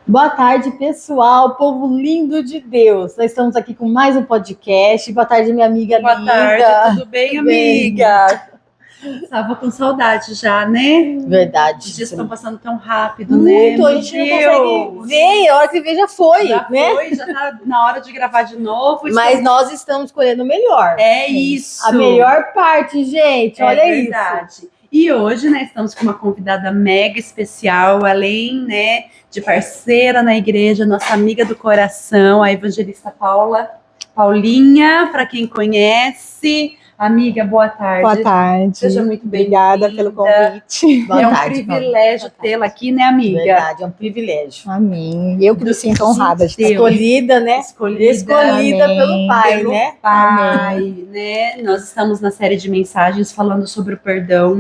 Boa tarde, pessoal, povo lindo de Deus. Nós estamos aqui com mais um podcast. Boa tarde, minha amiga. Boa tarde, tudo bem, amiga? Estava com saudade já, né? Verdade. Os dias estão passando tão rápido, Muito, né? a gente não consegue ver, a hora que vê já foi, já né? foi, já tá na hora de gravar de novo. Mas nós estamos escolhendo o melhor. É isso. A melhor parte, gente, olha verdade. isso. E hoje, né, estamos com uma convidada mega especial, além, né, de parceira na igreja, nossa amiga do coração, a evangelista Paulinha, para quem conhece. Amiga, boa tarde. Boa tarde. Seja muito Obrigada pelo convite. Boa é um tarde, privilégio tê-la aqui, né, amiga? Verdade, é um privilégio. Amém. Eu que me sinto honrada de estar Escolhida, né? Escolhida pelo Pai, pelo né? Pai, né? Nós estamos na série de mensagens falando sobre o perdão,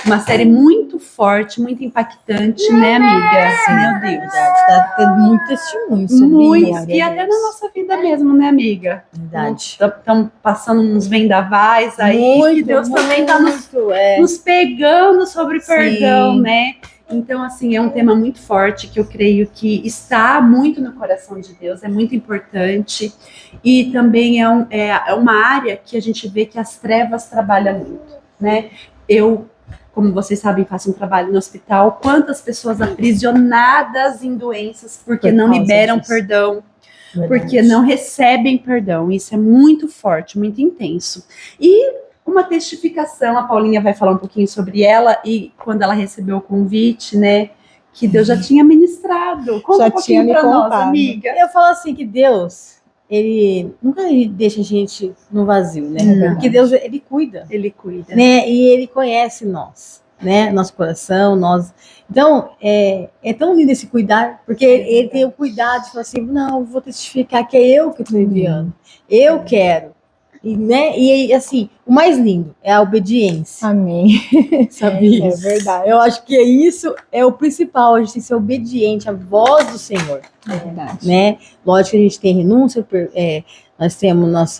uma série muito forte, muito impactante, né, amiga? Sim, Meu Deus. Verdade, tá tendo muito testemunho sobre Muito, isso. e até na nossa vida mesmo, né, amiga? Verdade. Estão passando uns vendavais aí, Muito, que Deus também está é. nos pegando sobre perdão, Sim. né? Então, assim, é um tema muito forte que eu creio que está muito no coração de Deus, é muito importante. E também é uma área que a gente vê que as trevas trabalham muito, né? Eu, como vocês sabem, faço um trabalho no hospital. Quantas pessoas aprisionadas em doenças porque não liberam perdão, porque não recebem perdão. Isso é muito forte, muito intenso. E uma testificação, a Paulinha vai falar um pouquinho sobre ela e quando ela recebeu o convite, né, que Deus já tinha ministrado. Conta um pouquinho para nós, amiga. Eu falo assim que Deus, ele nunca deixa a gente no vazio, né? Porque Deus, ele cuida. Ele cuida. Né? E ele conhece nós, né? Nosso coração, nós. Então, é tão lindo esse cuidar, porque ele tem o cuidado de falar assim, não, vou testificar que é eu que estou enviando. Eu quero. E, né? E assim, o mais lindo é a obediência. Amém. Sabia? É verdade. Eu acho que isso é o principal, a gente tem que ser obediente à voz do Senhor. É verdade. Né? Lógico que a gente tem renúncia, nós temos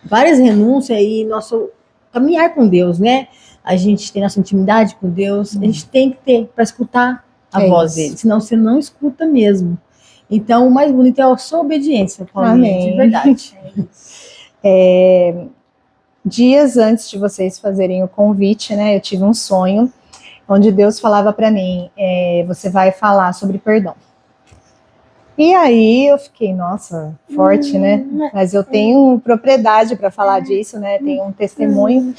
várias renúncias e nosso caminhar com Deus, né? A gente tem nossa intimidade com Deus, a gente tem que ter para escutar a voz dele, senão você não escuta mesmo. Então, o mais bonito é a sua obediência, Paulinha, de verdade. Dias antes de vocês fazerem o convite, né, eu tive um sonho onde Deus falava para mim, você vai falar sobre perdão. E aí eu fiquei, nossa, forte, né? Mas eu tenho propriedade para falar disso, né? Tenho um testemunho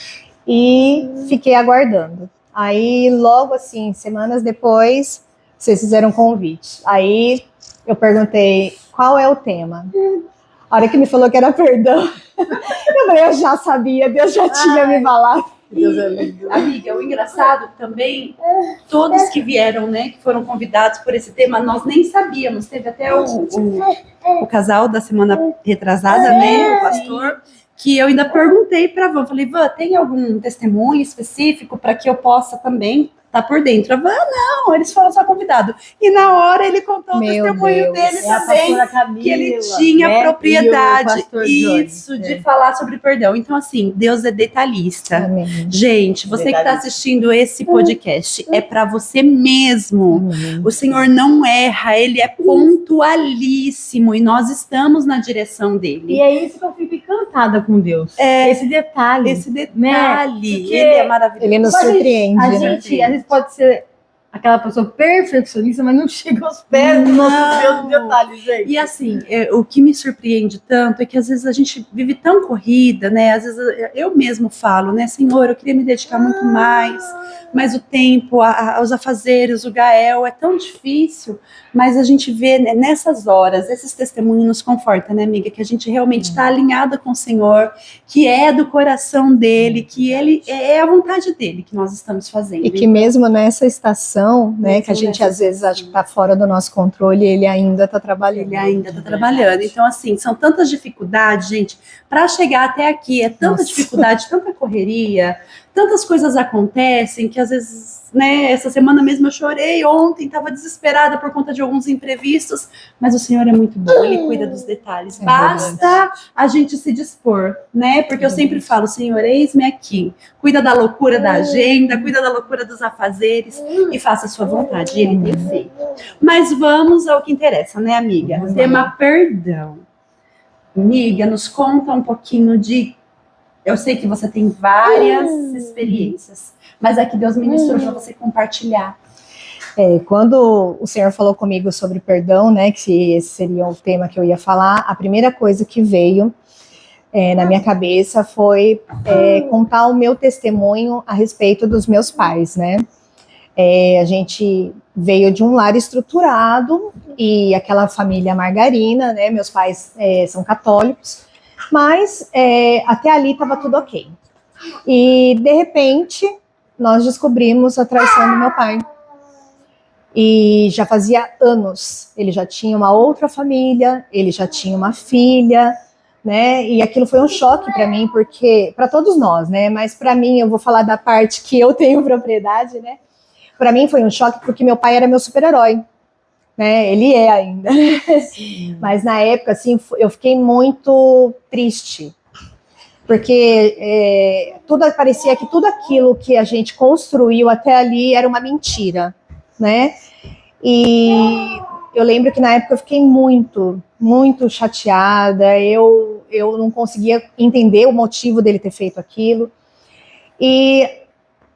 e fiquei aguardando. Aí logo assim, semanas depois, vocês fizeram um convite. Aí eu perguntei, qual é o tema? A hora que me falou que era perdão, eu falei, eu já sabia, Deus já tinha me falado. Deus é lindo. Amiga, o engraçado também, todos que vieram, né, que foram convidados por esse tema, nós nem sabíamos. Teve até o casal da semana retrasada, né, o pastor, que eu ainda perguntei para a Van, falei, Van, tem algum testemunho específico para que eu possa também estar por dentro? A Van, não, eles foram só convidados. E na hora ele contou o testemunho dele também, Camila, que ele tinha propriedade, isso, de falar sobre perdão. Então, assim, Deus é detalhista. Amém. Gente, você que está assistindo esse podcast, é para você mesmo. Amém. O Senhor não erra, Ele é pontualíssimo e nós estamos na direção dele. E é isso que eu fico encantada com Deus. Esse detalhe. Né? Ele é maravilhoso. Ele nos surpreende, a gente, às vezes pode ser aquela pessoa perfeccionista, mas não chega aos pés do nosso Deus de detalhes, gente. E assim, o que me surpreende tanto é que às vezes a gente vive tão corrida, né? Às vezes eu mesmo falo, né? Senhor, eu queria me dedicar muito mais, mas o tempo, os afazeres, o Gael, é tão difícil, mas a gente vê, né, nessas horas, esses testemunhos nos conforta, né, amiga? Que a gente realmente está alinhada com o Senhor, que é do coração dele, que ele é a vontade dele que nós estamos fazendo. E que mesmo nessa estação, né, que a gente às vezes acha que está fora do nosso controle, ele ainda está trabalhando. Ele ainda está trabalhando. Então, assim, são tantas dificuldades, gente, para chegar até aqui, é tanta dificuldade, tanta correria, tantas coisas acontecem que às vezes, né, essa semana mesmo eu chorei, ontem estava desesperada por conta de alguns imprevistos, mas o Senhor é muito bom, Ele cuida dos detalhes. Basta a gente se dispor, né? Porque eu sempre falo, Senhor, eis-me aqui. Cuida da loucura da agenda, cuida da loucura dos afazeres e faça a sua vontade. E Ele tem feito. Mas vamos ao que interessa, né, amiga? Tema perdão. Amiga, nos conta um pouquinho de... Eu sei que você tem várias experiências, mas é que Deus ministrou para você compartilhar. Quando o Senhor falou comigo sobre perdão, né, que esse seria o tema que eu ia falar, a primeira coisa que veio na minha cabeça foi contar o meu testemunho a respeito dos meus pais, né? A gente veio de um lar estruturado e aquela família margarina, né? Meus pais são católicos, mas até ali estava tudo ok. E, de repente, nós descobrimos a traição do meu pai. E já fazia anos, ele já tinha uma outra família, ele já tinha uma filha, né? E aquilo foi um choque para mim, porque, para todos nós, né? Mas para mim, eu vou falar da parte que eu tenho propriedade, né? Para mim foi um choque porque meu pai era meu super-herói, né? Ele é ainda. Mas na época, assim, eu fiquei muito triste, porque parecia que tudo aquilo que a gente construiu até ali era uma mentira, né? E eu lembro que na época eu fiquei muito, muito chateada, eu não conseguia entender o motivo dele ter feito aquilo, e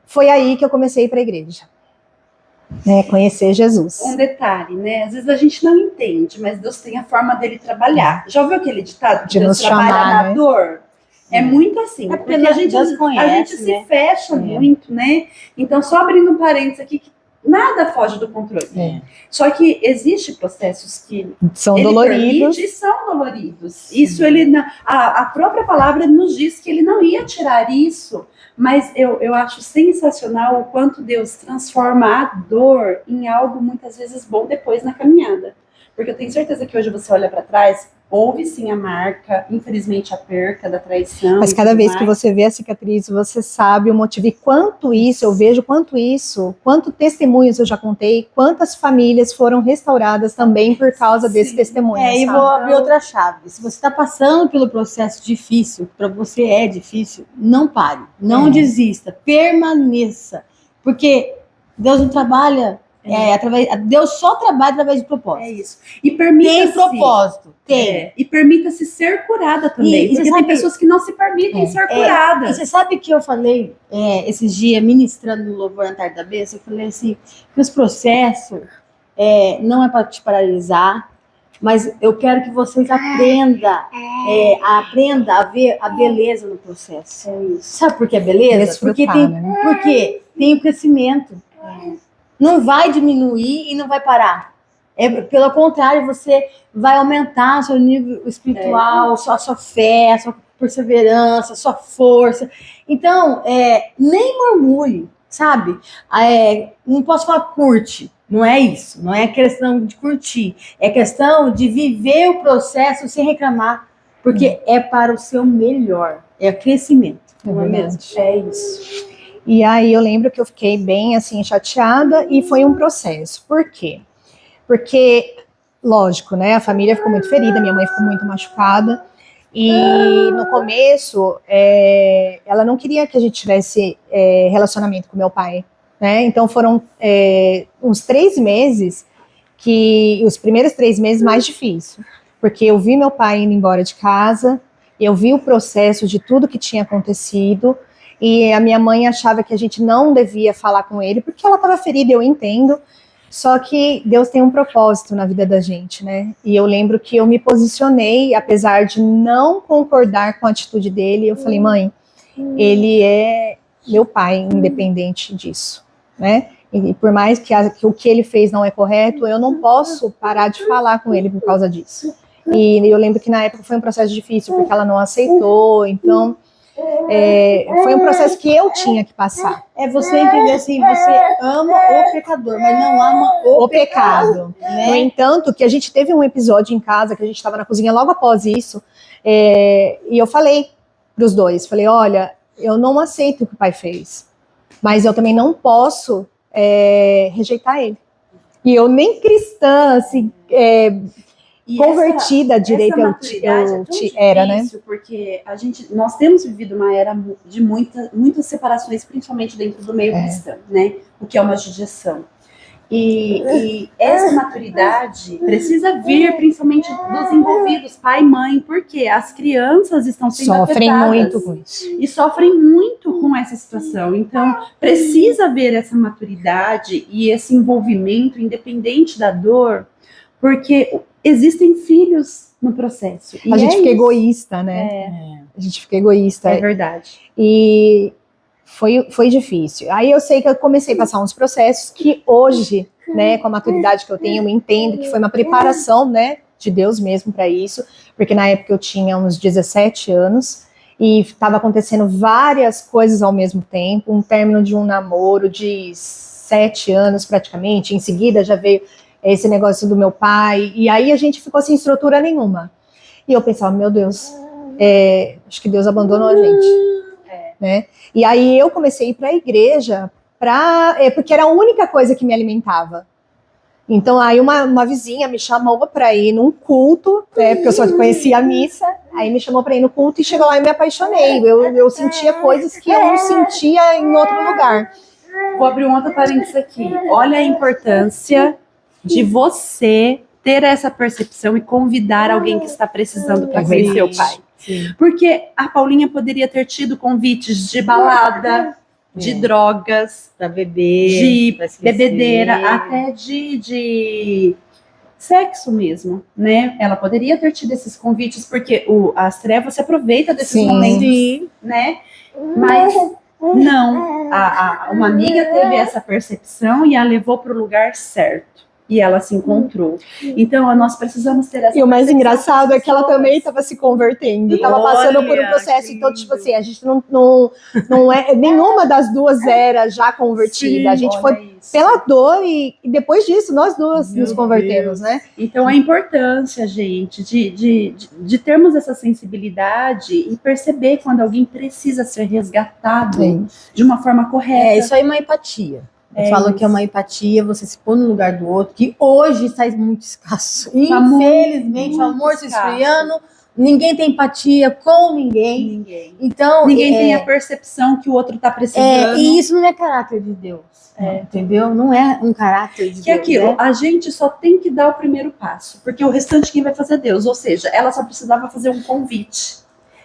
foi aí que eu comecei a ir para a igreja. Conhecer Jesus. Um detalhe, né? Às vezes a gente não entende, mas Deus tem a forma dele trabalhar. Já ouviu aquele ditado? De Deus nos trabalha chamar, na né? dor? É muito assim, porque a gente conhece, se fecha muito, né? Então, só abrindo um parênteses aqui, que nada foge do controle. Só que existem processos que são ele doloridos. permite e são doloridos. Isso a própria palavra nos diz que ele não ia tirar isso. Mas eu acho sensacional o quanto Deus transforma a dor em algo muitas vezes bom depois na caminhada. Porque eu tenho certeza que hoje você olha para trás, houve sim a marca, infelizmente a perca da traição. Mas cada vez que você vê a cicatriz, você sabe o motivo. E quanto isso, eu vejo quanto testemunhos eu já contei, quantas famílias foram restauradas também por causa desse testemunho. E vou abrir outra chave. Se você está passando pelo processo difícil, para você é difícil, não pare, não desista, permaneça. Porque Deus não trabalha... Deus só trabalha através de propósito. É isso. E permita-se. Tem propósito. Tem. E permita-se ser curada também. Porque tem pessoas que não se permitem ser curadas. E você sabe que eu falei esses dias, ministrando no Louvor na Tarde da Bênção, eu falei assim, que os processos não é para te paralisar, mas eu quero que vocês aprenda a ver a beleza no processo. Sabe por que é beleza? Porque tem o crescimento. Não vai diminuir e não vai parar. Pelo contrário, você vai aumentar seu nível espiritual, sua fé, sua perseverança, sua força. Então, nem murmure, sabe? Não posso falar curte, não é isso. Não é questão de curtir. É questão de viver o processo sem reclamar, porque é para o seu melhor. É crescimento. Não é mesmo? É isso. E aí eu lembro que eu fiquei bem assim chateada e foi um processo. Por quê? Porque, lógico, né? A família ficou muito ferida, minha mãe ficou muito machucada. E no começo, ela não queria que a gente tivesse relacionamento com meu pai, né? Então foram uns 3 meses, os primeiros 3 meses mais difíceis. Porque eu vi meu pai indo embora de casa, eu vi o processo de tudo que tinha acontecido. E a minha mãe achava que a gente não devia falar com ele, porque ela estava ferida, eu entendo. Só que Deus tem um propósito na vida da gente, né? E eu lembro que eu me posicionei, apesar de não concordar com a atitude dele, eu falei, mãe, ele é meu pai, independente disso, né? E por mais que o que ele fez não é correto, eu não posso parar de falar com ele por causa disso. E eu lembro que na época foi um processo difícil, porque ela não aceitou, então... foi um processo que eu tinha que passar. Você entender assim, você ama o pecador, mas não ama o pecado. Né? No entanto, que a gente teve um episódio em casa, que a gente estava na cozinha logo após isso, e eu falei para os dois, falei, olha, eu não aceito o que o pai fez, mas eu também não posso rejeitar ele. E eu nem cristã, assim, E convertida direito essa maturidade é tão era, né? difícil, porque nós temos vivido uma era de muitas separações, principalmente dentro do meio cristão, né? O que é uma judiação. E essa maturidade precisa vir principalmente dos envolvidos, pai e mãe, porque as crianças estão sendo Sofrem afetadas muito com isso. e sofrem muito com essa situação. Então, precisa haver essa maturidade e esse envolvimento, independente da dor, porque existem filhos no processo. A gente fica egoísta, né? A gente fica egoísta. É verdade. E foi difícil. Aí eu sei que eu comecei a passar uns processos que hoje, né, com a maturidade que eu tenho, eu entendo que foi uma preparação, né, de Deus mesmo para isso, porque na época eu tinha uns 17 anos e estava acontecendo várias coisas ao mesmo tempo, um término de um namoro de 7 anos praticamente, em seguida já veio esse negócio do meu pai, e aí a gente ficou sem estrutura nenhuma. E eu pensava, meu Deus, acho que Deus abandonou a gente. Né? E aí eu comecei a ir para a igreja, porque era a única coisa que me alimentava. Então aí uma vizinha me chamou para ir num culto, né, porque eu só conhecia a missa, aí me chamou para ir no culto e chegou lá e me apaixonei. Eu sentia coisas que eu não sentia em outro lugar. Vou abrir um outro parênteses aqui. Olha a importância de você ter essa percepção e convidar alguém que está precisando para conhecer o pai. Sim. Porque a Paulinha poderia ter tido convites de balada, de drogas, Para beber, de pra esquecer. bebedeira, até de sexo mesmo, né? Ela poderia ter tido esses convites, porque as trevas se aproveitam desses momentos, né? Mas não, uma amiga teve essa percepção e a levou para o lugar certo. E ela se encontrou. Então, nós precisamos ter essa. E o mais engraçado é que ela também estava se convertendo, estava passando por um processo. Então, tipo assim, a gente não é. Nenhuma das duas era já convertida. Sim, a gente foi pela dor e depois disso nós duas nos convertemos, né? Então, a importância, gente, de termos essa sensibilidade e perceber quando alguém precisa ser resgatado de uma forma correta. Isso aí é uma empatia. Eu falo que é uma empatia, você se pôr no lugar do outro, que hoje está muito escasso. Infelizmente, o amor se esfriando, ninguém tem empatia com ninguém. Então, ninguém tem a percepção que o outro está precisando. E isso não é caráter de Deus, entendeu? Não é um caráter de Deus. Que é aquilo, né? A gente só tem que dar o primeiro passo, porque o restante quem vai fazer é Deus. Ou seja, ela só precisava fazer um convite.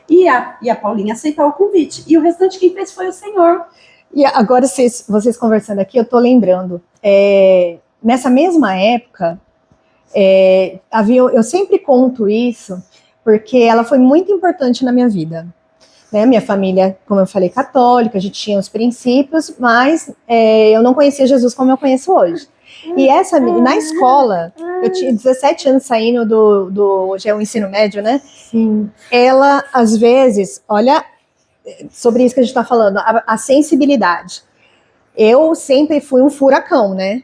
E a Paulinha aceitou o convite. E o restante quem fez foi o Senhor. E agora, vocês conversando aqui, eu tô lembrando, nessa mesma época, eu sempre conto isso, porque ela foi muito importante na minha vida. Né? Minha família, como eu falei, católica, a gente tinha os princípios, mas eu não conhecia Jesus como eu conheço hoje. E na escola, eu tinha 17 anos saindo hoje é o ensino médio, né? Sim. Ela, às vezes, olha... sobre isso que a gente está falando, a sensibilidade. Eu sempre fui um furacão, né?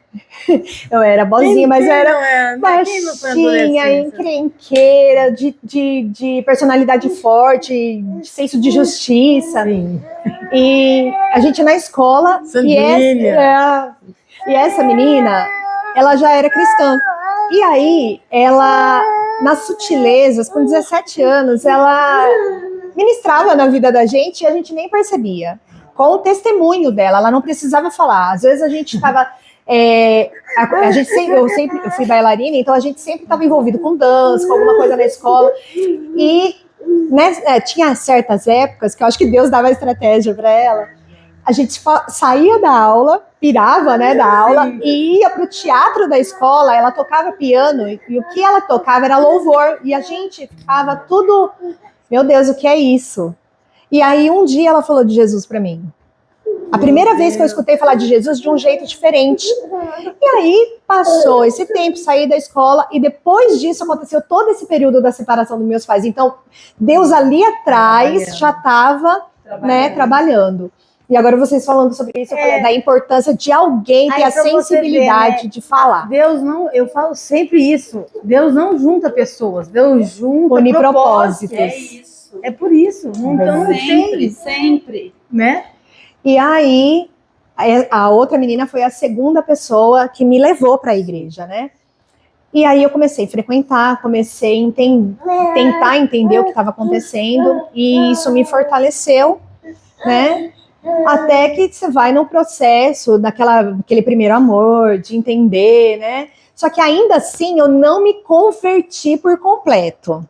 Eu era boazinha, mas eu era baixinha, encrenqueira, de personalidade forte, de senso de justiça. Sim. E a gente na escola... E essa menina, ela já era cristã. E aí, ela, nas sutilezas, com 17 anos, ela... ministrava na vida da gente e a gente nem percebia. Com o testemunho dela, ela não precisava falar. Às vezes a gente estava... eu fui bailarina, então a gente sempre estava envolvido com dança, com alguma coisa na escola. E tinha certas épocas que eu acho que Deus dava estratégia para ela. A gente saía da aula, pirava, né, da aula, e ia para o teatro da escola. Ela tocava piano e o que ela tocava era louvor. E a gente ficava tudo... Meu Deus, o que é isso? E aí um dia ela falou de Jesus para mim. A primeira vez que eu escutei falar de Jesus de um jeito diferente. E aí passou esse tempo, saí da escola e depois disso aconteceu todo esse período da separação dos meus pais. Então Deus ali atrás já estava trabalhando. E agora vocês falando sobre isso, eu falei da importância de alguém ter a sensibilidade de falar. Deus não, eu falo sempre isso, Deus não junta pessoas, Deus junta propósitos. É isso. É por isso. Então, sempre. né? E aí, a outra menina foi a segunda pessoa que me levou para a igreja, né? E aí eu comecei a frequentar, comecei a tentar entender o que estava acontecendo, e isso me fortaleceu, né? Até que você vai no processo daquele primeiro amor, de entender, né? Só que ainda assim eu não me converti por completo.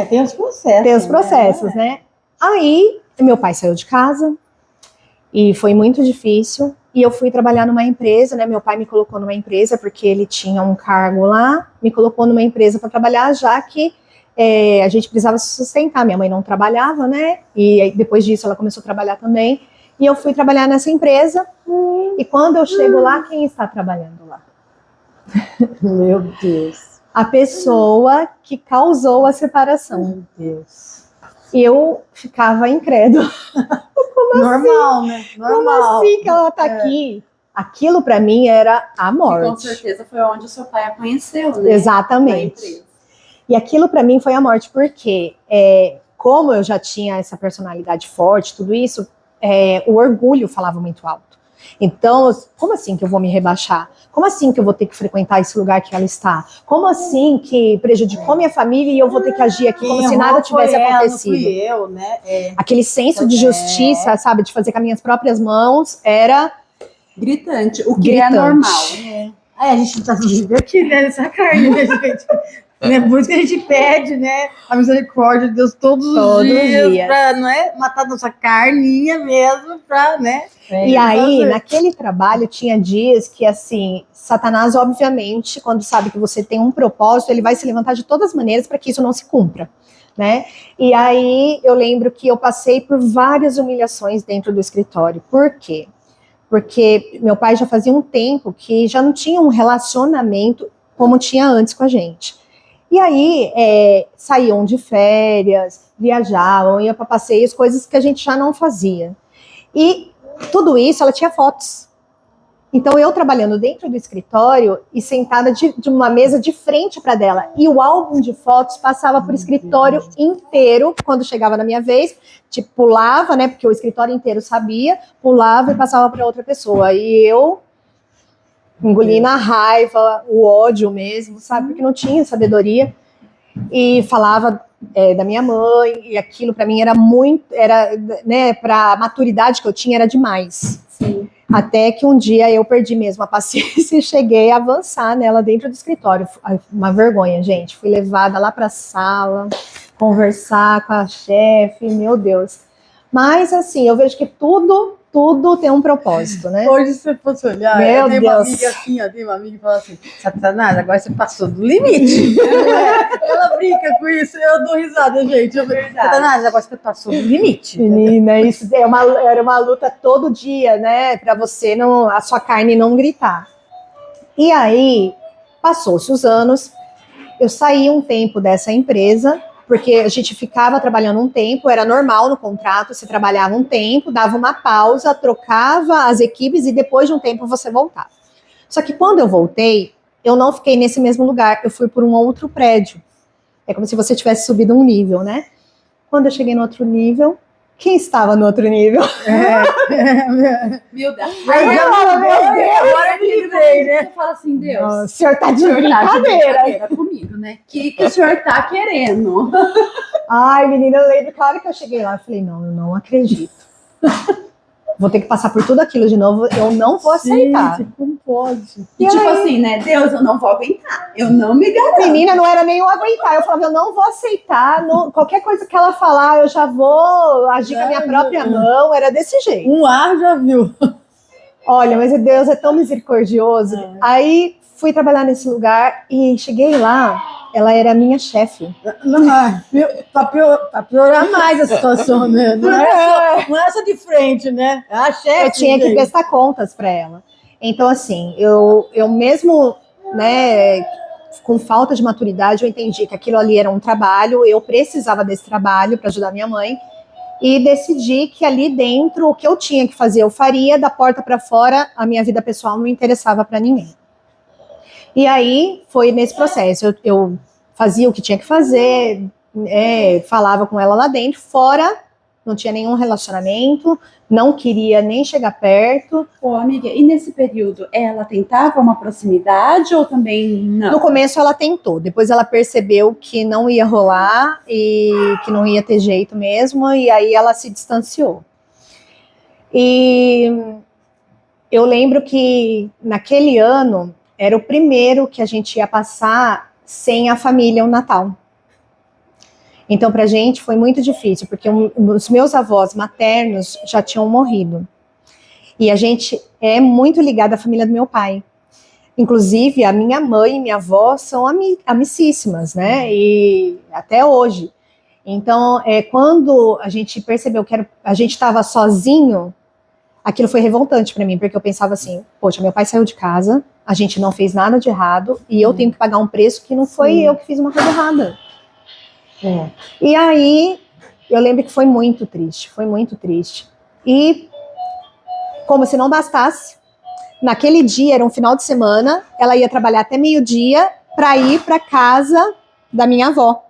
Tem os processos. Tem os processos, né? Aí meu pai saiu de casa e foi muito difícil. E eu fui trabalhar numa empresa, né? Meu pai me colocou numa empresa porque ele tinha um cargo lá, me colocou numa empresa para trabalhar, já que a gente precisava se sustentar. Minha mãe não trabalhava, né? E aí, depois disso ela começou a trabalhar também. E eu fui trabalhar nessa empresa. E quando eu chego lá, quem está trabalhando lá? Meu Deus. A pessoa que causou a separação. Meu Deus. E eu ficava incrédula. Normal, né? Normal. Como assim que ela tá aqui? Aquilo para mim era a E morte. com certeza foi onde o seu pai a conheceu, né? Exatamente. E aquilo para mim foi a morte, porque como eu já tinha essa personalidade forte, tudo isso, o orgulho falava muito alto. Então, como assim que eu vou me rebaixar? Como assim que eu vou ter que frequentar esse lugar que ela está? Como assim que prejudicou minha família e eu vou ter que agir aqui como se nada tivesse acontecido? Não fui eu, né? Aquele senso de justiça, sabe, de fazer com as minhas próprias mãos, era gritante, o que gritante. é normal. A gente tá vivendo aqui, né, nessa carne, né, gente? Né, por isso que a gente pede, né, a misericórdia de Deus todos os dias. Pra, não é, matar nossa carninha mesmo, pra, né? E aí, naquele trabalho, tinha dias que, assim, Satanás, obviamente, quando sabe que você tem um propósito, ele vai se levantar de todas as maneiras para que isso não se cumpra, né? E aí, eu lembro que eu passei por várias humilhações dentro do escritório. Por quê? Porque meu pai já fazia um tempo que já não tinha um relacionamento como tinha antes com a gente. E aí, saíam de férias, viajavam, iam para passeios, coisas que a gente já não fazia. E tudo isso, ela tinha fotos. Então, eu trabalhando dentro do escritório e sentada de uma mesa de frente para dela. E o álbum de fotos passava por escritório inteiro. Quando chegava na minha vez, tipo, pulava, né? Porque o escritório inteiro sabia, pulava e passava para outra pessoa. E eu engolindo a raiva, o ódio mesmo, sabe? Porque não tinha sabedoria. E falava da minha mãe, e aquilo para mim era muito, né, para a maturidade que eu tinha era demais. Sim. Até que um dia eu perdi mesmo a paciência e cheguei a avançar nela dentro do escritório. Uma vergonha, gente. Fui levada lá para a sala, conversar com a chefe, meu Deus. Mas assim, eu vejo que tudo tem um propósito, né? Hoje, se você fosse olhar, Meu tem Deus. uma amiga assim, ó, tem uma amiga que fala assim, Satanás, agora você passou do limite. Ela brinca com isso, eu dou risada, gente. Satanás, agora você passou do limite. Menina, isso era uma luta todo dia, né? Para você a sua carne não gritar. E aí, passou-se os anos, eu saí um tempo dessa empresa, porque a gente ficava trabalhando um tempo, era normal no contrato, você trabalhava um tempo, dava uma pausa, trocava as equipes e depois de um tempo você voltava. Só que quando eu voltei, eu não fiquei nesse mesmo lugar, eu fui por um outro prédio. É como se você tivesse subido um nível, né? Quando eu cheguei no outro nível, quem estava no outro nível? Meu Deus. Aí eu falo, meu Deus, Agora eu me livrei, né? Você fala assim, Deus. o senhor tá de O senhor tá de brincadeira. brincadeira comigo, né? Que o senhor tá querendo. Ai, menina, eu lembro que a hora que eu cheguei lá, eu falei, não, eu não acredito. Vou ter que passar por tudo aquilo de novo, eu não vou aceitar. Gente, como pode? E tipo assim, né? Deus, eu não vou aguentar. Eu não me garanto. Menina, não era nem eu aguentar, eu falava, eu não vou aceitar, qualquer coisa que ela falar, eu já vou agir com a minha própria mão, era desse jeito. Um ar já viu. Olha, mas Deus é tão misericordioso. Aí fui trabalhar nesse lugar e cheguei lá, ela era minha chefe. Não, pra piorar mais a situação, né? Não é só de frente, né? É a chefe. Eu tinha que prestar contas para ela. Então, assim, eu mesmo, né, com falta de maturidade, eu entendi que aquilo ali era um trabalho, eu precisava desse trabalho para ajudar minha mãe, e decidi que ali dentro, o que eu tinha que fazer, eu faria, da porta para fora, a minha vida pessoal não interessava para ninguém. E aí, foi nesse processo, eu fazia o que tinha que fazer, falava com ela lá dentro, fora não tinha nenhum relacionamento, não queria nem chegar perto. Ô, amiga, e nesse período, ela tentava uma proximidade ou também não? No começo ela tentou, depois ela percebeu que não ia rolar e que não ia ter jeito mesmo, e aí ela se distanciou. E eu lembro que naquele ano era o primeiro que a gente ia passar sem a família o Natal. Então, pra gente foi muito difícil, porque os meus avós maternos já tinham morrido. E a gente é muito ligada à família do meu pai. Inclusive, a minha mãe e minha avó são amicíssimas, né? E até hoje. Então, quando a gente percebeu que a gente estava sozinho, aquilo foi revoltante para mim, porque eu pensava assim, poxa, meu pai saiu de casa, a gente não fez nada de errado, e eu tenho que pagar um preço que não foi eu que fiz uma coisa errada. E aí, eu lembro que foi muito triste. E, como se não bastasse, naquele dia, era um final de semana, ela ia trabalhar até meio-dia para ir para casa da minha avó.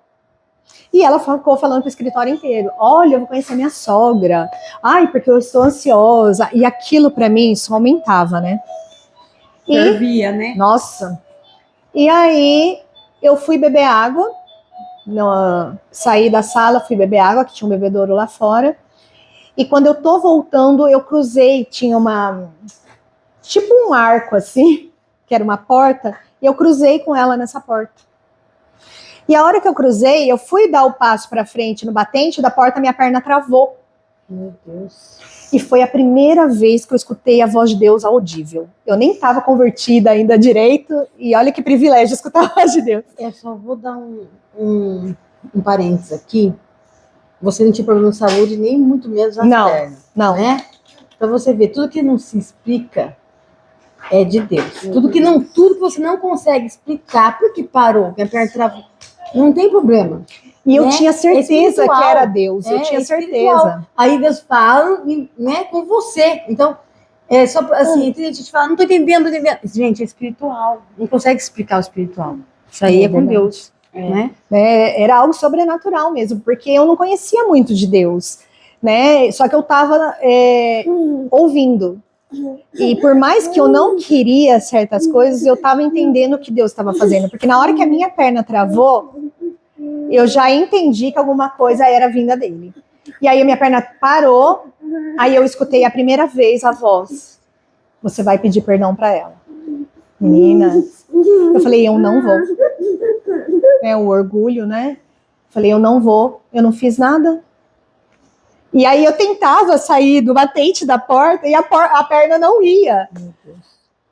E ela ficou falando para o escritório inteiro, olha, eu vou conhecer minha sogra, ai, porque eu estou ansiosa. E aquilo para mim só aumentava, né? Fervia, né? Nossa. E aí, eu fui beber água, saí da sala, fui beber água, que tinha um bebedouro lá fora. E quando eu tô voltando, eu cruzei, tinha tipo um arco assim, que era uma porta, e eu cruzei com ela nessa porta. E a hora que eu cruzei, eu fui dar o passo para frente no batente da porta, minha perna travou. Meu Deus. E foi a primeira vez que eu escutei a voz de Deus audível. Eu nem estava convertida ainda direito, e olha que privilégio escutar a voz de Deus. Eu só vou dar um parênteses aqui. Você não tinha problema de saúde, nem muito menos as pernas. Não. Né? Pra você ver, tudo que não se explica é de Deus. Tudo que você não consegue explicar, por que parou, minha perna travou, não tem problema. E eu tinha certeza que era Deus, eu tinha certeza. Aí Deus fala, né, com você. Então, só assim, a gente fala, não tô entendendo. Gente, é espiritual. Não consegue explicar o espiritual. Isso aí é com Deus. Né? Era algo sobrenatural mesmo, porque eu não conhecia muito de Deus, né? Só que eu estava ouvindo. E por mais que eu não queria certas coisas, eu estava entendendo o que Deus estava fazendo. Porque na hora que a minha perna travou, eu já entendi que alguma coisa era vinda dele. E aí a minha perna parou, aí eu escutei a primeira vez a voz. Você vai pedir perdão para ela. Menina, eu falei, eu não vou. O orgulho, né? Falei, eu não vou, eu não fiz nada. E aí eu tentava sair do batente da porta e a perna não ia.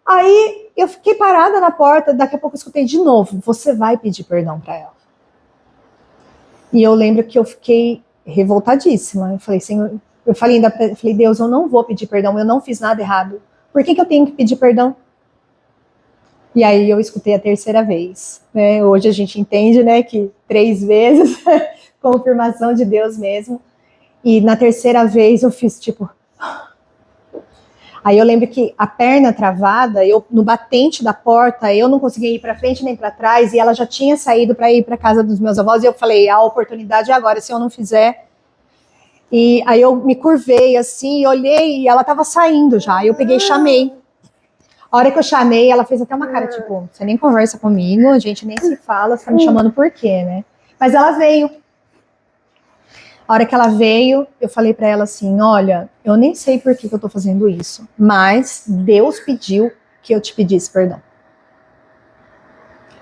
Aí eu fiquei parada na porta, daqui a pouco eu escutei de novo, você vai pedir perdão para ela. E eu lembro que eu fiquei revoltadíssima. Eu falei, Senhor, eu falei, Deus, eu não vou pedir perdão, eu não fiz nada errado. Por que eu tenho que pedir perdão? E aí eu escutei a terceira vez. Né? Hoje a gente entende, né, que 3 vezes, confirmação de Deus mesmo. E na terceira vez eu fiz tipo... Aí eu lembro que a perna travada, no batente da porta, eu não conseguia ir para frente nem para trás, e ela já tinha saído para ir para casa dos meus avós, e eu falei, a oportunidade é agora, se eu não fizer. E aí eu me curvei assim, olhei, e ela estava saindo já, aí eu peguei e chamei. A hora que eu chamei, ela fez até uma cara, tipo, você nem conversa comigo, a gente nem se fala, você tá me chamando por quê, né? Mas ela veio. A hora que ela veio, eu falei pra ela assim, olha, eu nem sei por que eu tô fazendo isso, mas Deus pediu que eu te pedisse perdão.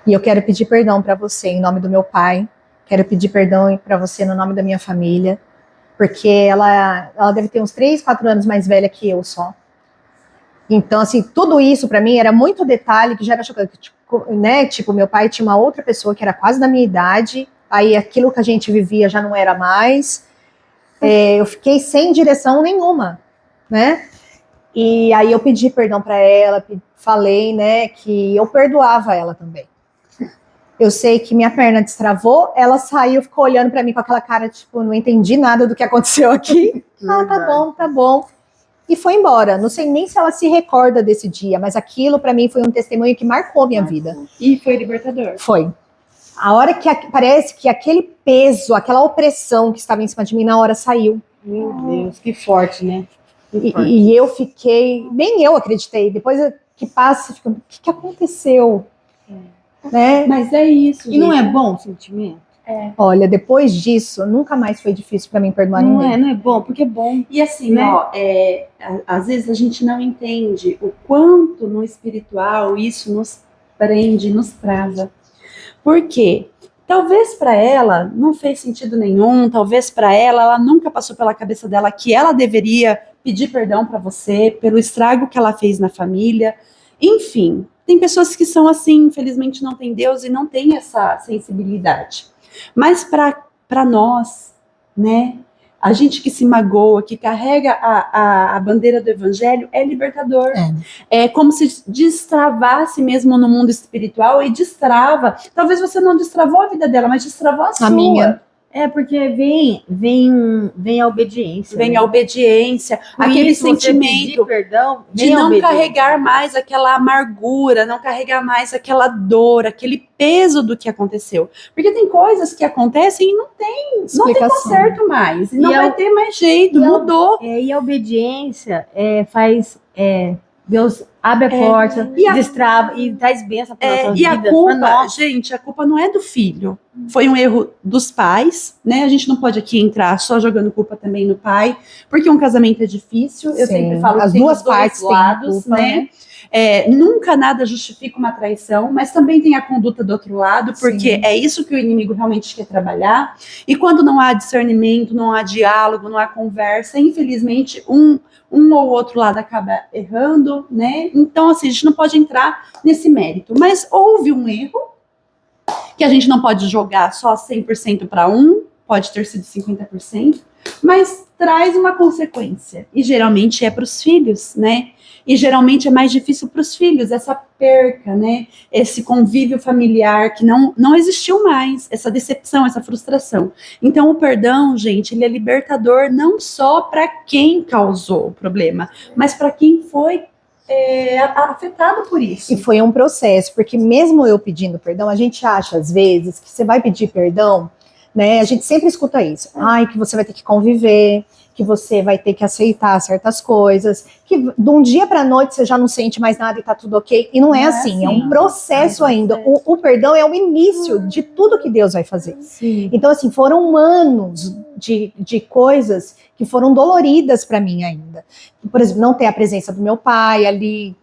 E eu quero pedir perdão pra você em nome do meu pai, quero pedir perdão pra você no nome da minha família, porque ela deve ter uns 3, 4 anos mais velha que eu só. Então, assim, tudo isso pra mim era muito detalhe que já era chocante, tipo, né? Tipo, meu pai tinha uma outra pessoa que era quase da minha idade, aí aquilo que a gente vivia já não era mais. Eu fiquei sem direção nenhuma, né? E aí eu pedi perdão pra ela, falei, né, que eu perdoava ela também. Eu sei que minha perna destravou, ela saiu, ficou olhando pra mim com aquela cara, tipo, não entendi nada do que aconteceu aqui. Tá bom. E foi embora. Não sei nem se ela se recorda desse dia, mas aquilo pra mim foi um testemunho que marcou minha vida. E foi libertador. Foi. A hora que parece que aquele peso, aquela opressão que estava em cima de mim na hora saiu. Meu Deus, que forte, né? Que forte. E eu fiquei, nem eu acreditei. Depois que passa, você fica, o que aconteceu? Né? Mas é isso, E não é gente. bom o sentimento? Olha, depois disso, nunca mais foi difícil para mim perdoar ninguém. Não é bom, porque é bom. E assim, Né? ó, às vezes a gente não entende o quanto no espiritual isso nos prende, nos trava. Por quê? Talvez para ela não fez sentido nenhum, talvez para ela nunca passou pela cabeça dela que ela deveria pedir perdão para você pelo estrago que ela fez na família. Enfim, tem pessoas que são assim, infelizmente não tem Deus e não tem essa sensibilidade. Mas para nós, né, a gente que se magoa, que carrega a bandeira do evangelho, é libertador. É como se destravasse mesmo no mundo espiritual e destrava. Talvez você não destravou a vida dela, mas destravou a sua. minha. É, porque vem a obediência. Vem né? a obediência, Por aquele isso, você sentimento pedir perdão, de vem a não obediência. carregar mais aquela amargura, não carregar mais aquela dor, aquele peso do que aconteceu. Porque tem coisas que acontecem e não tem conserto mais. E não E vai ter mais jeito, e a- mudou. E a obediência faz. Deus abre a porta, E a- destrava e traz bênção para nossas E a vidas. pra culpa, nós. gente, a culpa não é do filho. Foi um erro dos pais, né? A gente não pode aqui entrar só jogando culpa também no pai, porque um casamento é difícil. Eu Sim, sempre falo as que tem duas os dois partes têm lados, culpa, né? Nunca nada justifica uma traição, mas também tem a conduta do outro lado, porque Sim. é isso que o inimigo realmente quer trabalhar. E quando não há discernimento, não há diálogo, não há conversa, infelizmente um ou outro lado acaba errando, né? Então, assim, a gente não pode entrar nesse mérito. Mas houve um erro, que a gente não pode jogar só 100% para um, pode ter sido 50%, mas traz uma consequência. E geralmente é para os filhos, né? E geralmente é mais difícil para os filhos, essa perca, né? Esse convívio familiar que não existiu mais, essa decepção, essa frustração. Então, o perdão, gente, ele é libertador não só para quem causou o problema, mas para quem foi afetado por isso. E foi um processo, porque mesmo eu pedindo perdão, a gente acha às vezes que você vai pedir perdão, né? A gente sempre escuta isso. Ai, que você vai ter que conviver, que você vai ter que aceitar certas coisas, que de um dia para a noite você já não sente mais nada e tá tudo ok. E não é assim, é um processo ainda. O perdão é o início de tudo que Deus vai fazer. Sim. Então, assim, foram anos de coisas que foram doloridas para mim ainda. Por exemplo, não ter a presença do meu pai ali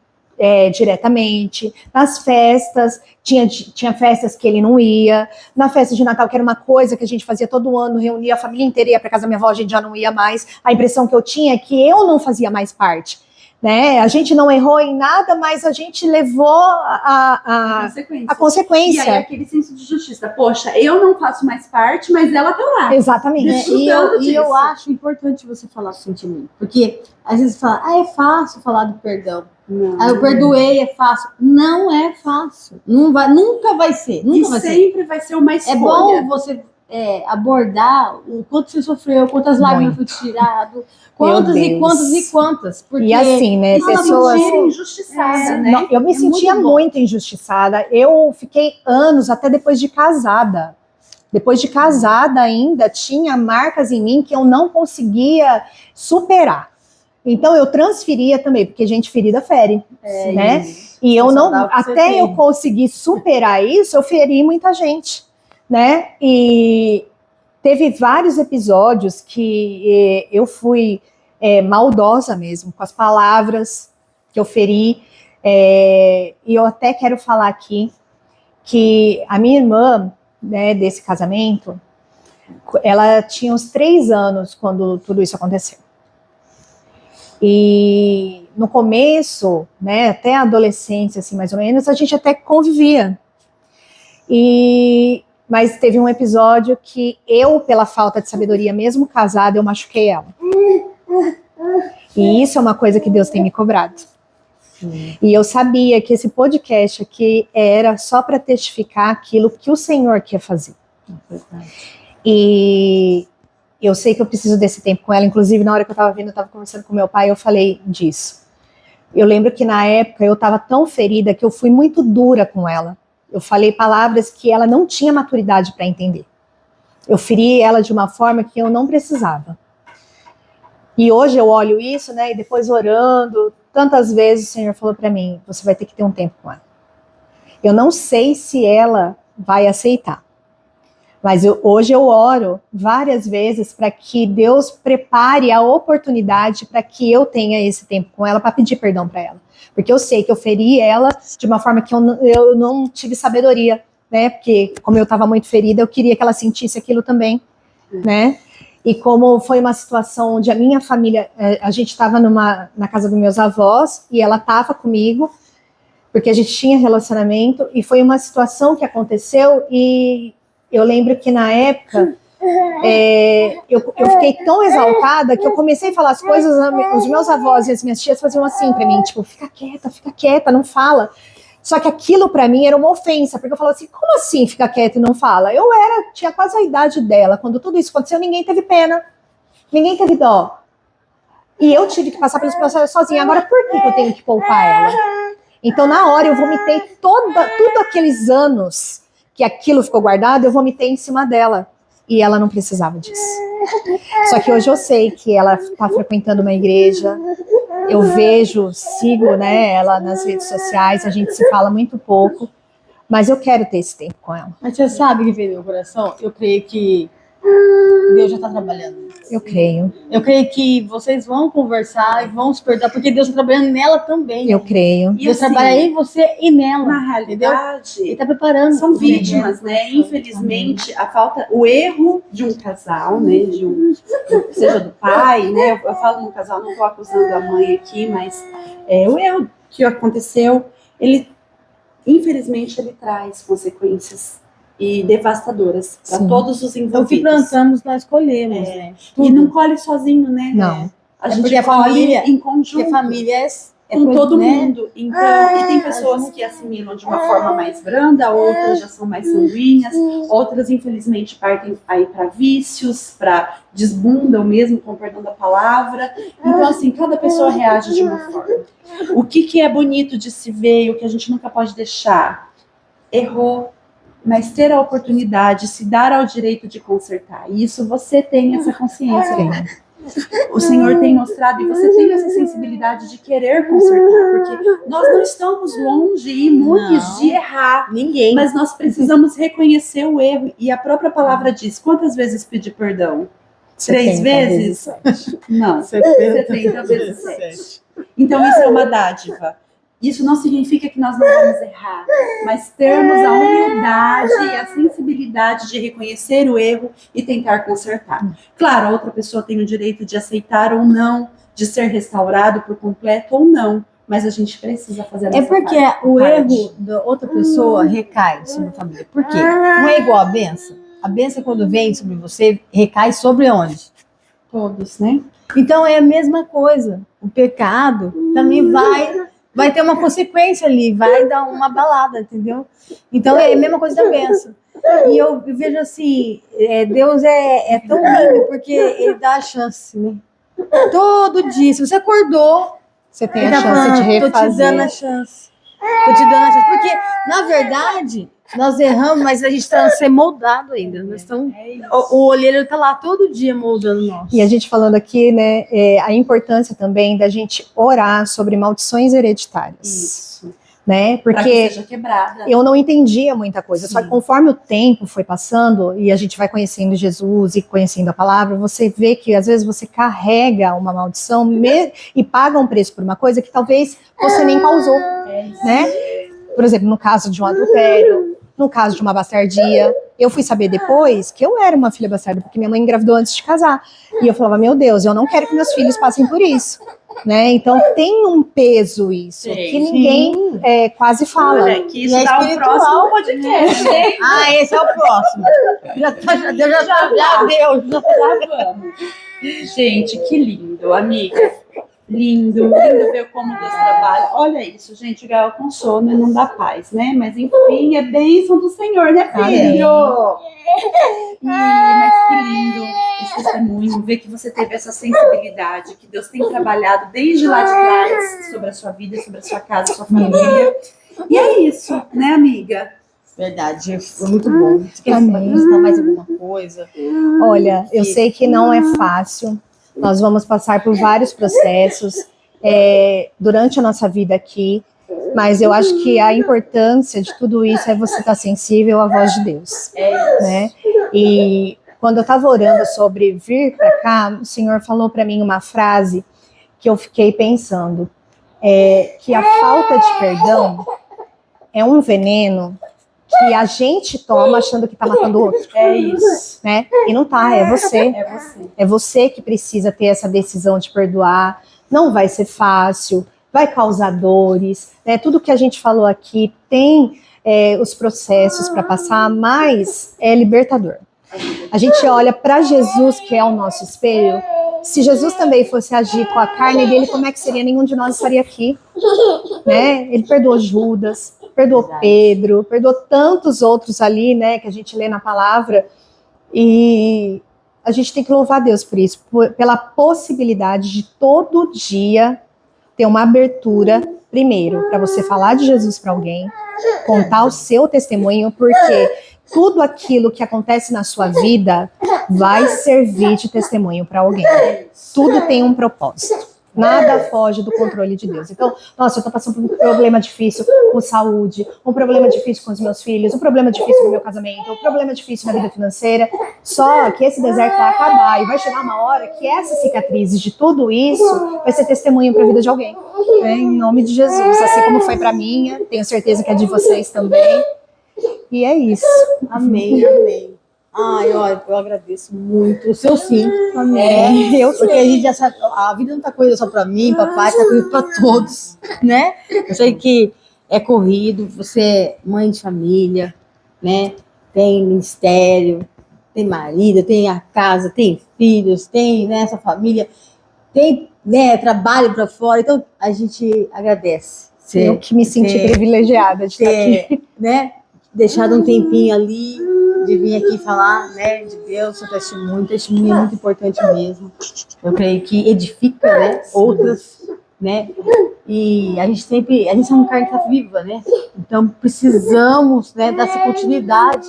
diretamente. Nas festas, tinha festas que ele não ia. Na festa de Natal, que era uma coisa que a gente fazia todo ano, reunia a família inteira, ia para casa da minha avó, a gente já não ia mais. A impressão que eu tinha é que eu não fazia mais parte. Né? A gente não errou em nada, mas a gente levou a consequência. E aí aquele senso de justiça. Poxa, eu não faço mais parte, mas ela tá lá. Exatamente. E eu acho importante você falar do sentimento. Porque às vezes fala, é fácil falar do perdão. Não. Eu perdoei, é fácil. Não é fácil. Nunca vai ser. Sempre vai ser uma escolha. É bom você abordar o quanto você sofreu, quantas lágrimas foi tirado, quantas e quantas e quantas. Porque e assim, né, pessoas injustiçadas, né? Não, eu me sentia muito injustiçada. Eu fiquei anos, até depois de casada. Depois de casada ainda, tinha marcas em mim que eu não conseguia superar. Então eu transferia também, porque gente ferida fere, né? Isso. E eu não, até eu conseguir superar isso, eu feri muita gente, né? E teve vários episódios que eu fui maldosa mesmo, com as palavras que eu feri. E eu até quero falar aqui que a minha irmã, né, desse casamento, ela tinha uns 3 anos quando tudo isso aconteceu. E no começo, né, até a adolescência, assim, mais ou menos, a gente até convivia. Mas teve um episódio que eu, pela falta de sabedoria, mesmo casada, eu machuquei ela. E isso é uma coisa que Deus tem me cobrado. Sim. E eu sabia que esse podcast aqui era só para testificar aquilo que o Senhor quer fazer. E eu sei que eu preciso desse tempo com ela. Inclusive, na hora que eu estava vindo, eu estava conversando com meu pai, eu falei disso. Eu lembro que na época eu estava tão ferida que eu fui muito dura com ela. Eu falei palavras que ela não tinha maturidade para entender. Eu feri ela de uma forma que eu não precisava. E hoje eu olho isso, né, e depois orando, tantas vezes o Senhor falou para mim, você vai ter que ter um tempo com ela. Eu não sei se ela vai aceitar, mas hoje eu oro várias vezes para que Deus prepare a oportunidade para que eu tenha esse tempo com ela, para pedir perdão para ela. Porque eu sei que eu feri ela de uma forma que eu não tive sabedoria, né? Porque como eu estava muito ferida, eu queria que ela sentisse aquilo também, né? E como foi uma situação onde a minha família, a gente estava na casa dos meus avós e ela estava comigo, porque a gente tinha relacionamento, e foi uma situação que aconteceu e eu lembro que na época eu fiquei tão exaltada que eu comecei a falar as coisas, os meus avós e as minhas tias faziam assim pra mim, tipo, fica quieta, não fala. Só que aquilo pra mim era uma ofensa, porque eu falava assim, como assim fica quieta e não fala? Tinha quase a idade dela, quando tudo isso aconteceu, ninguém teve pena, ninguém teve dó. E eu tive que passar pelos processos sozinha. Agora, por que eu tenho que poupar ela? Então, na hora, eu vomitei tudo aqueles anos que aquilo ficou guardado, eu vomitei em cima dela. E ela não precisava disso. Só que hoje eu sei que ela está frequentando uma igreja, eu sigo, né, ela nas redes sociais, a gente se fala muito pouco, mas eu quero ter esse tempo com ela. Mas você sabe que veio no meu coração? Eu creio que Deus já está trabalhando. Eu creio. Eu creio que vocês vão conversar e vão se perdoar, porque Deus está trabalhando nela também. Eu creio. E Deus assim, trabalha em você e nela. Na realidade, Ele está preparando. são vítimas, né? Infelizmente, o erro de um casal, né? Seja do pai, né? Eu falo no casal, não estou acusando a mãe aqui, mas o erro que aconteceu, infelizmente, ele traz consequências e devastadoras para todos os Então, o que envolvidos. plantamos, nós colhemos, né? E não colhe sozinho, né? Não. A gente porque a colhe família- em conjunto. Porque família Com coisa, todo né? mundo. Então, e tem pessoas que assimilam de uma forma mais branda, outras já são mais sanguíneas, outras, infelizmente, partem aí para vícios, para desbundam mesmo, com perdão da palavra. Então, assim, cada pessoa reage de uma forma. O que é bonito de se ver e o que a gente nunca pode deixar? Errou, mas ter a oportunidade, se dar ao direito de consertar. E isso você tem essa consciência. O Senhor tem mostrado e você tem essa sensibilidade de querer consertar, porque nós não estamos longe e imunes de errar, Ninguém. mas nós precisamos reconhecer o erro, e a própria palavra diz, quantas vezes pedir perdão? 3 vezes? Não, 70 vezes 7. Então isso é uma dádiva. Isso não significa que nós não vamos errar, mas termos a humildade e a sensibilidade de reconhecer o erro e tentar consertar. Claro, a outra pessoa tem o direito de aceitar ou não, de ser restaurado por completo ou não, mas a gente precisa fazer a nossa porque parte. o erro da outra pessoa recai sobre a família. Por quê? Não é igual a bênção. A bênção, quando vem sobre você, recai sobre onde? Todos, né? Então é a mesma coisa. O pecado também vai ter uma consequência ali, vai dar uma balada, entendeu? Então é a mesma coisa da bênção. E eu vejo assim, Deus é tão lindo, porque Ele dá a chance, né? Todo dia, se você acordou, Você tem Ele a tá chance de falando, tô te dando a refazer. chance. Tô te dando a chance. Porque, na verdade, nós erramos, mas a gente está sendo moldado ainda. Nós estamos, o olheiro está lá todo dia moldando nós. E a gente falando aqui, né, a importância também da gente orar sobre maldições hereditárias. Isso. Né? Para que Porque seja quebrada. eu não entendia muita coisa, só que Sim. conforme o tempo foi passando e a gente vai conhecendo Jesus e conhecendo a palavra, você vê que às vezes você carrega uma maldição e paga um preço por uma coisa que talvez você nem causou, né? Por exemplo, no caso de um adultério, no caso de uma bastardia, eu fui saber depois que eu era uma filha bastarda, porque minha mãe engravidou antes de casar. E eu falava, meu Deus, eu não quero que meus filhos passem por isso. Né? Então tem um peso isso, Sim, que ninguém quase fala. Olha, que isso E é dá o espiritual. próximo podcast, hein? Ah, esse é o próximo. Já deu. Já vamos. Gente, que lindo, amiga. Lindo ver como Deus trabalha. Olha isso, gente, o Gael com sono e não dá paz, né? Mas enfim, é bênção do Senhor, né, filho? Mas que lindo esse testemunho, ver que você teve essa sensibilidade, que Deus tem trabalhado desde lá de trás sobre a sua vida, sobre a sua casa, sua família. E é isso, né, amiga? Verdade, foi muito bom. Você quer Amém. visitar mais alguma coisa? Olha, eu sei que não é fácil, Nós vamos passar por vários processos durante a nossa vida aqui, mas eu acho que a importância de tudo isso é você estar sensível à voz de Deus, né? E quando eu estava orando sobre vir para cá, o Senhor falou para mim uma frase que eu fiquei pensando, que a falta de perdão é um veneno que a gente toma achando que está matando o outro. É isso. Né? E não tá, é você. É você. É você que precisa ter essa decisão de perdoar. Não vai ser fácil, vai causar dores, né? Tudo que a gente falou aqui tem os processos para passar, mas é libertador. A gente olha para Jesus, que é o nosso espelho. Se Jesus também fosse agir com a carne dele, como é que seria? Nenhum de nós estaria aqui, né? Ele perdoou Judas, perdoou Pedro, perdoou tantos outros ali, né? Que a gente lê na palavra. E a gente tem que louvar Deus por isso, pela possibilidade de todo dia ter uma abertura, primeiro, para você falar de Jesus para alguém, contar o seu testemunho, porque tudo aquilo que acontece na sua vida vai servir de testemunho para alguém. Tudo tem um propósito. Nada foge do controle de Deus. Então, nossa, eu tô passando por um problema difícil com saúde, um problema difícil com os meus filhos, um problema difícil no meu casamento, um problema difícil na vida financeira. Só que esse deserto vai acabar e vai chegar uma hora que essas cicatrizes de tudo isso vai ser testemunho para a vida de alguém. Né? Em nome de Jesus. Assim como foi para minha, tenho certeza que é de vocês também. E é isso. Amém, amém. Ai, eu agradeço muito o seu sim. Amém. Porque a gente já sabe, a vida não tá coisa só para mim, papai, tá coisa para todos, né? Eu sei que é corrido, você é mãe de família, né? Tem ministério, tem marido, tem a casa, tem filhos, tem, né, essa família, tem, né, trabalho para fora, então a gente agradece. Eu que me senti privilegiada de estar aqui. Né? Deixado um tempinho ali de vir aqui falar, né, de Deus, seu testemunho é muito importante mesmo. Eu creio que edifica, né, outras, né, e a gente é uma carne que está viva, né, então precisamos, né, dar essa continuidade,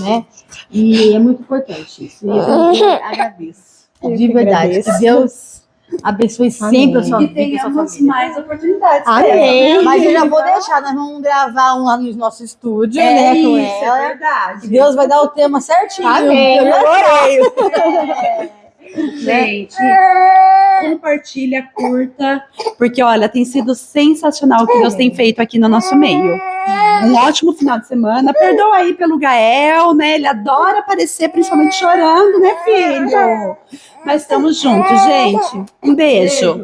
né, e é muito importante isso, e eu agradeço, de verdade, que Deus abençoe sempre a sua vida e a sua tenhamos família. mais oportunidades. Amém. Mas eu já vou deixar, nós vamos gravar um lá no nosso estúdio, É né, com isso, ela. é verdade. E Deus vai dar o tema certinho. Amém. Eu adorei. Gente, compartilha, curta, porque olha, tem sido sensacional o que Deus tem feito aqui no nosso meio. Um ótimo final de semana. Perdoa aí pelo Gael, né? Ele adora aparecer, principalmente chorando, né, filho? Mas estamos juntos, gente. Um beijo.